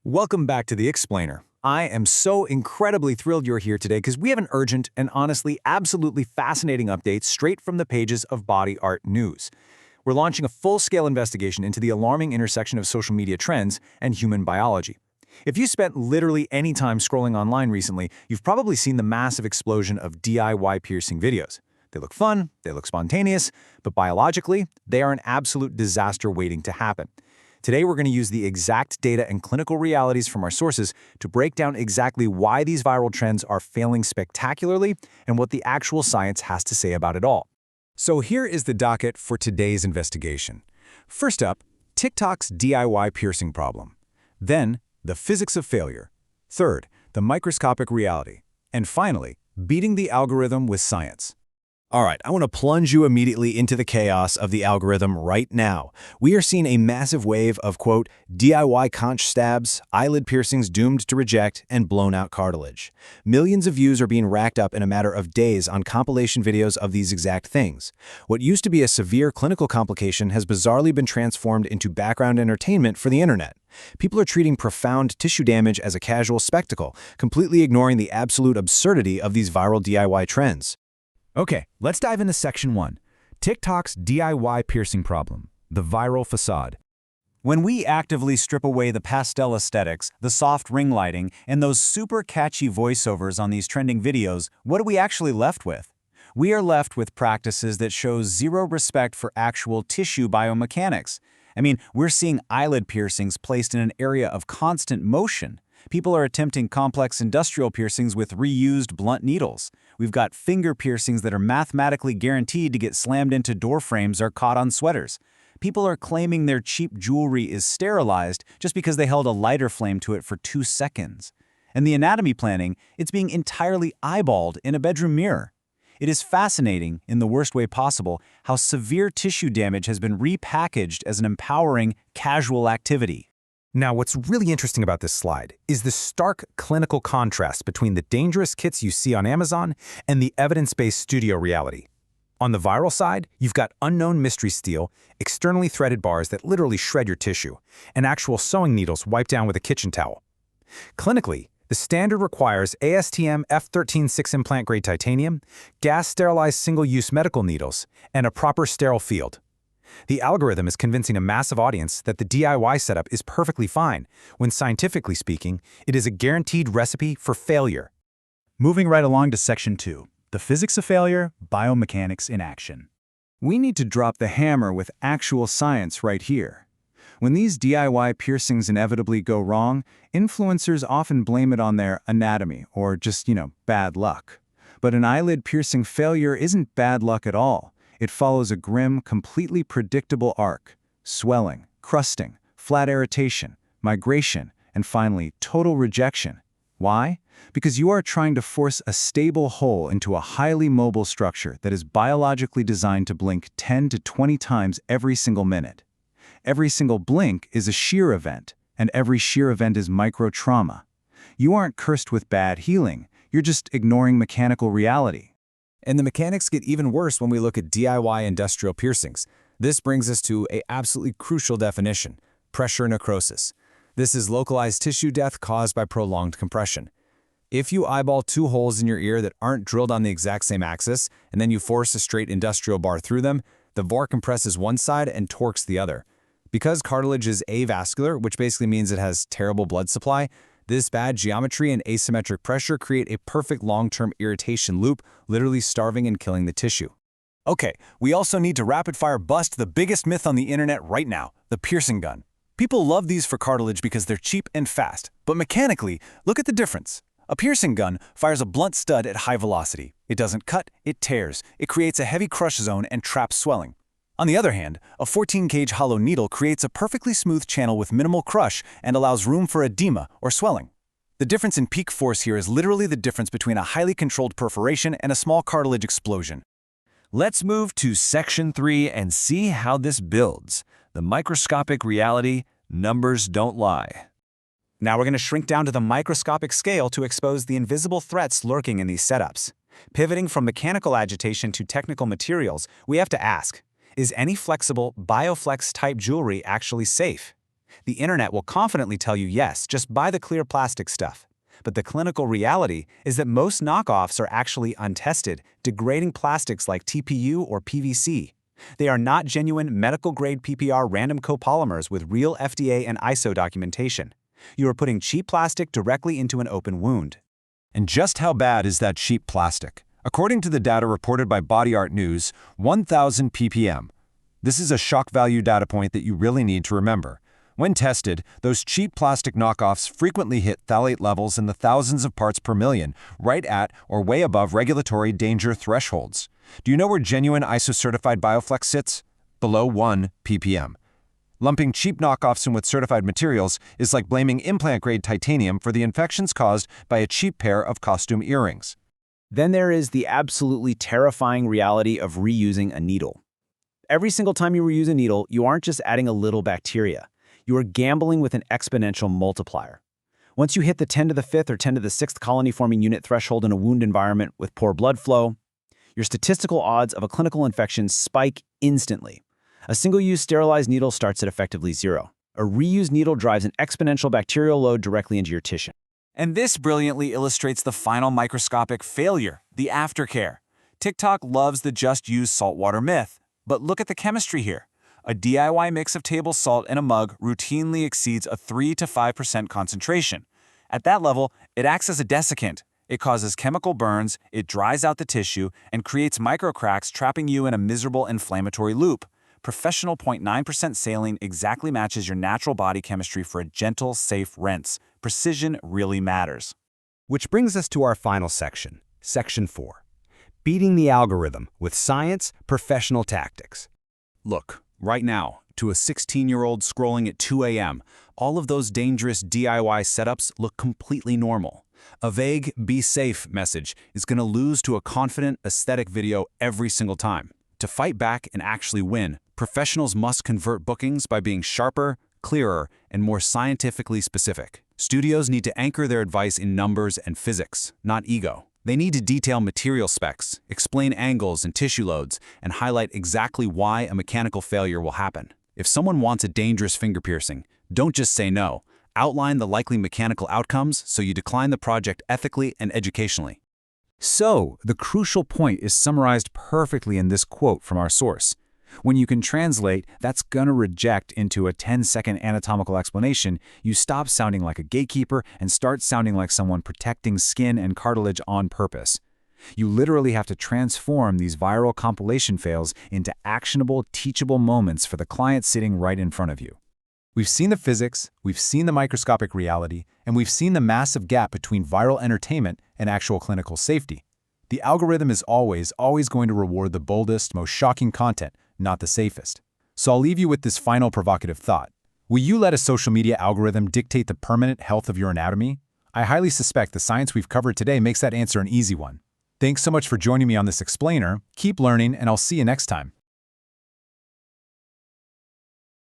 Welcome back to The Explainer. I am so incredibly thrilled you're here today because we have an urgent and honestly absolutely fascinating update straight from the pages of Body Art News. We're launching a full-scale investigation into the alarming intersection of social media trends and human biology. If you spent literally any time scrolling online recently, you've probably seen the massive explosion of DIY piercing videos. They look fun, they look spontaneous, but biologically, they are an absolute disaster waiting to happen. Today, we're going to use the exact data and clinical realities from our sources to break down exactly why these viral trends are failing spectacularly and what the actual science has to say about it all. So here is the docket for today's investigation. First up, TikTok's DIY piercing problem. Then, the physics of failure. Third, the microscopic reality. And finally, beating the algorithm with science. All right, I want to plunge you immediately into the chaos of the algorithm right now. We are seeing a massive wave of, quote, DIY conch stabs, eyelid piercings doomed to reject, and blown-out cartilage. Millions of views are being racked up in a matter of days on compilation videos of these exact things. What used to be a severe clinical complication has bizarrely been transformed into background entertainment for the internet. People are treating profound tissue damage as a casual spectacle, completely ignoring the absolute absurdity of these viral DIY trends. Okay, let's dive into Section 1. TikTok's DIY piercing problem, the viral facade. When we actively strip away the pastel aesthetics, the soft ring lighting, and those super catchy voiceovers on these trending videos, what are we actually left with? We are left with practices that show zero respect for actual tissue biomechanics. I mean, we're seeing eyelid piercings placed in an area of constant motion. People are attempting complex industrial piercings with reused blunt needles. We've got finger piercings that are mathematically guaranteed to get slammed into door frames or caught on sweaters. People are claiming their cheap jewelry is sterilized just because they held a lighter flame to it for 2 seconds. And the anatomy planning, it's being entirely eyeballed in a bedroom mirror. It is fascinating, in the worst way possible, how severe tissue damage has been repackaged as an empowering, casual activity. Now, what's really interesting about this slide is the stark clinical contrast between the dangerous kits you see on Amazon and the evidence-based studio reality. On the viral side, you've got unknown mystery steel, externally threaded bars that literally shred your tissue, and actual sewing needles wiped down with a kitchen towel. Clinically, the standard requires ASTM F13 6-implant-grade titanium, gas-sterilized single-use medical needles, and a proper sterile field. The algorithm is convincing a massive audience that the DIY setup is perfectly fine, when scientifically speaking, it is a guaranteed recipe for failure. Moving right along to Section 2, the physics of failure, biomechanics in action. We need to drop the hammer with actual science right here. When these DIY piercings inevitably go wrong, influencers often blame it on their anatomy or just, bad luck. But an eyelid piercing failure isn't bad luck at all. It follows a grim, completely predictable arc: swelling, crusting, flat irritation, migration, and finally, total rejection. Why? Because you are trying to force a stable hole into a highly mobile structure that is biologically designed to blink 10 to 20 times every single minute. Every single blink is a shear event, and every shear event is micro-trauma. You aren't cursed with bad healing, you're just ignoring mechanical reality. And the mechanics get even worse when we look at DIY industrial piercings. This brings us to an absolutely crucial definition: pressure necrosis. This is localized tissue death caused by prolonged compression. If you eyeball 2 holes in your ear that aren't drilled on the exact same axis, and then you force a straight industrial bar through them, the var compresses one side and torques the other. Because cartilage is avascular, which basically means it has terrible blood supply, this bad geometry and asymmetric pressure create a perfect long-term irritation loop, literally starving and killing the tissue. Okay, we also need to rapid-fire bust the biggest myth on the internet right now: the piercing gun. People love these for cartilage because they're cheap and fast, but mechanically, look at the difference. A piercing gun fires a blunt stud at high velocity. It doesn't cut, it tears. It creates a heavy crush zone and traps swelling. On the other hand, a 14-gauge hollow needle creates a perfectly smooth channel with minimal crush and allows room for edema or swelling. The difference in peak force here is literally the difference between a highly controlled perforation and a small cartilage explosion. Let's move to Section 3 and see how this builds. The microscopic reality, numbers don't lie. Now we're going to shrink down to the microscopic scale to expose the invisible threats lurking in these setups. Pivoting from mechanical agitation to technical materials, we have to ask: is any flexible, BioFlex-type jewelry actually safe? The internet will confidently tell you yes, just buy the clear plastic stuff. But the clinical reality is that most knockoffs are actually untested, degrading plastics like TPU or PVC. They are not genuine medical-grade PPR random copolymers with real FDA and ISO documentation. You are putting cheap plastic directly into an open wound. And just how bad is that cheap plastic? According to the data reported by Body Art News, 1,000 ppm. This is a shock value data point that you really need to remember. When tested, those cheap plastic knockoffs frequently hit phthalate levels in the thousands of parts per million, right at or way above regulatory danger thresholds. Do you know where genuine ISO-certified Bioflex sits? Below 1 ppm. Lumping cheap knockoffs in with certified materials is like blaming implant-grade titanium for the infections caused by a cheap pair of costume earrings. Then there is the absolutely terrifying reality of reusing a needle. Every single time you reuse a needle, you aren't just adding a little bacteria. You are gambling with an exponential multiplier. Once you hit the 10 to the 5th or 10 to the 6th colony-forming unit threshold in a wound environment with poor blood flow, your statistical odds of a clinical infection spike instantly. A single-use sterilized needle starts at effectively 0. A reused needle drives an exponential bacterial load directly into your tissue. And this brilliantly illustrates the final microscopic failure, the aftercare. TikTok loves the just-use saltwater myth, but look at the chemistry here. A DIY mix of table salt in a mug routinely exceeds a 3 to 5% concentration. At that level, it acts as a desiccant. It causes chemical burns, it dries out the tissue, and creates microcracks, trapping you in a miserable inflammatory loop. Professional 0.9% saline exactly matches your natural body chemistry for a gentle, safe rinse. Precision really matters. Which brings us to our final section, Section 4. Beating the algorithm with science, professional tactics. Look, right now, to a 16-year-old scrolling at 2 a.m., all of those dangerous DIY setups look completely normal. A vague, be safe message is going to lose to a confident, aesthetic video every single time. To fight back and actually win, professionals must convert bookings by being sharper, clearer, and more scientifically specific. Studios need to anchor their advice in numbers and physics, not ego. They need to detail material specs, explain angles and tissue loads, and highlight exactly why a mechanical failure will happen. If someone wants a dangerous finger piercing, don't just say no. Outline the likely mechanical outcomes so you decline the project ethically and educationally. So, the crucial point is summarized perfectly in this quote from our source. When you can translate, that's gonna reject into a 10-second anatomical explanation, you stop sounding like a gatekeeper and start sounding like someone protecting skin and cartilage on purpose. You literally have to transform these viral compilation fails into actionable, teachable moments for the client sitting right in front of you. We've seen the physics, we've seen the microscopic reality, and we've seen the massive gap between viral entertainment and actual clinical safety. The algorithm is always going to reward the boldest, most shocking content, not the safest. So I'll leave you with this final provocative thought. Will you let a social media algorithm dictate the permanent health of your anatomy? I highly suspect the science we've covered today makes that answer an easy one. Thanks so much for joining me on this explainer. Keep learning, and I'll see you next time.